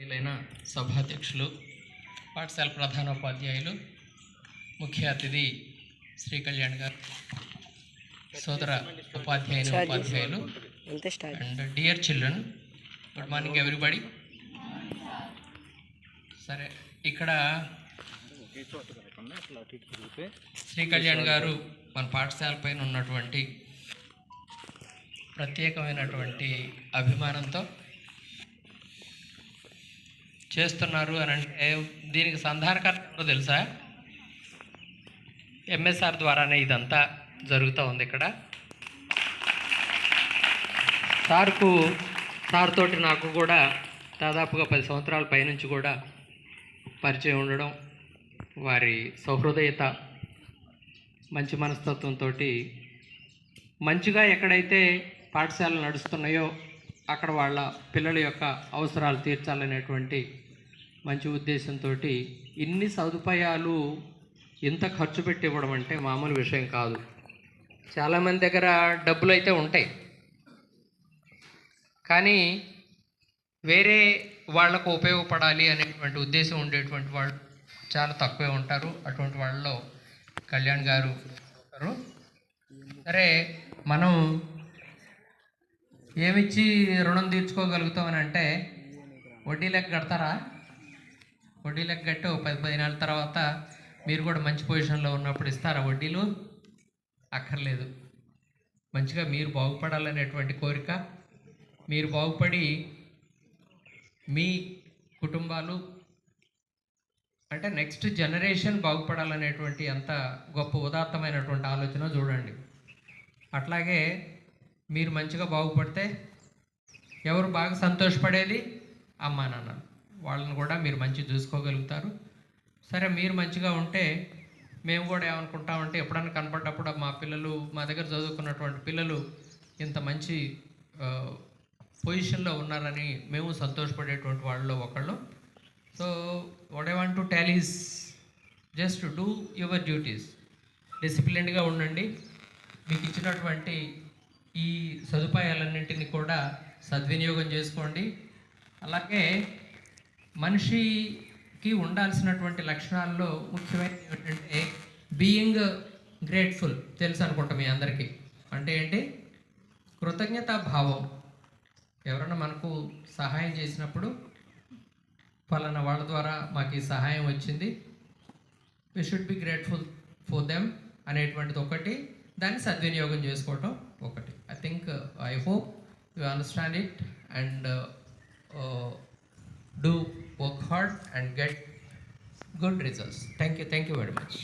గౌరవనీయులైన సభాధ్యక్షులు, పాఠశాల ప్రధానోపాధ్యాయులు, ముఖ్య అతిథి శ్రీ కళ్యాణ్ గారు, సోదర ఉపాధ్యాయులు and dear children, good morning everybody. సరే, ఇక్కడ శ్రీ కళ్యాణ్ గారు మన పాఠశాల పైన ఉన్నటువంటి ప్రత్యేకమైనటువంటి అభిమానంతో చేస్తున్నారు అని అంటే దీనికి సంధానకర్త ఎవరో తెలుసా? ఎంఎస్ఆర్ ద్వారానే ఇదంతా జరుగుతూ ఉంది. ఇక్కడ సార్ తోటి నాకు కూడా దాదాపుగా 10 సంవత్సరాల పైనుంచి కూడా పరిచయం ఉండడం, వారి సౌహృదయత, మంచి మనస్తత్వంతో మంచిగా ఎక్కడైతే పాఠశాలలు నడుస్తున్నాయో అక్కడ వాళ్ళ పిల్లల యొక్క అవసరాలు తీర్చాలనేటువంటి మంచి ఉద్దేశంతో ఇన్ని సదుపాయాలు ఇంత ఖర్చు పెట్టి ఇవ్వడం అంటే మామూలు విషయం కాదు. చాలామంది దగ్గర డబ్బులు అయితే ఉంటాయి, కానీ వేరే వాళ్లకు ఉపయోగపడాలి అనేటువంటి ఉద్దేశం ఉండేటువంటి వాళ్ళు చాలా తక్కువే ఉంటారు. అటువంటి వాళ్ళలో కళ్యాణ్ గారు ఉంటారు. సరే, మనం ఏమిచ్చి రుణం తీర్చుకోగలుగుతామని అంటే వడ్డీ లెక్క కడతారా? వడ్డీ లెక్క కట్టి 10-15 నెలల తర్వాత మీరు కూడా మంచి పొజిషన్లో ఉన్నప్పుడు ఇస్తారా వడ్డీలు? అక్కర్లేదు. మంచిగా మీరు బాగుపడాలనేటువంటి కోరిక, మీరు బాగుపడి మీ కుటుంబాలు అంటే నెక్స్ట్ జనరేషన్ బాగుపడాలనేటువంటి అంత గొప్ప ఉదాత్తమైనటువంటి ఆలోచన చూడండి. అట్లాగే మీరు మంచిగా బాగుపడితే ఎవరు బాగా సంతోషపడేది? అమ్మా నాన్న. వాళ్ళని కూడా మీరు మంచిగా చూసుకోగలుగుతారు. సరే, మీరు మంచిగా ఉంటే మేము కూడా ఏమనుకుంటామంటే ఎప్పుడన్నా కనపడ్డప్పుడు మా పిల్లలు, మా దగ్గర చదువుకున్నటువంటి పిల్లలు ఇంత మంచి పొజిషన్లో ఉన్నారని మేము సంతోషపడేటువంటి వాళ్ళలో ఒకళ్ళు. So what I want to tell is just do your duties. డిసిప్లిన్డ్గా ఉండండి. మీకు ఇచ్చినటువంటి ఈ సదుపాయాలన్నింటినీ కూడా సద్వినియోగం చేసుకోండి. అలాగే మనిషికి ఉండాల్సినటువంటి లక్షణాల్లో ముఖ్యమైనది ఏమిటంటే బీయింగ్ గ్రేట్ఫుల్. తెలుసు అనుకుంటా మీ అందరికీ. అంటే ఏంటి? కృతజ్ఞతా భావం. ఎవరైనా మనకు సహాయం చేసినప్పుడు ఫలానా వాళ్ళ ద్వారా మాకు ఈ సహాయం వచ్చింది, we should be grateful for them అనేటువంటిది ఒకటి. దాన్ని సద్వినియోగం చేసుకోవటం ఒకటి. I hope you understand it and do work hard and get good results. Thank you very much.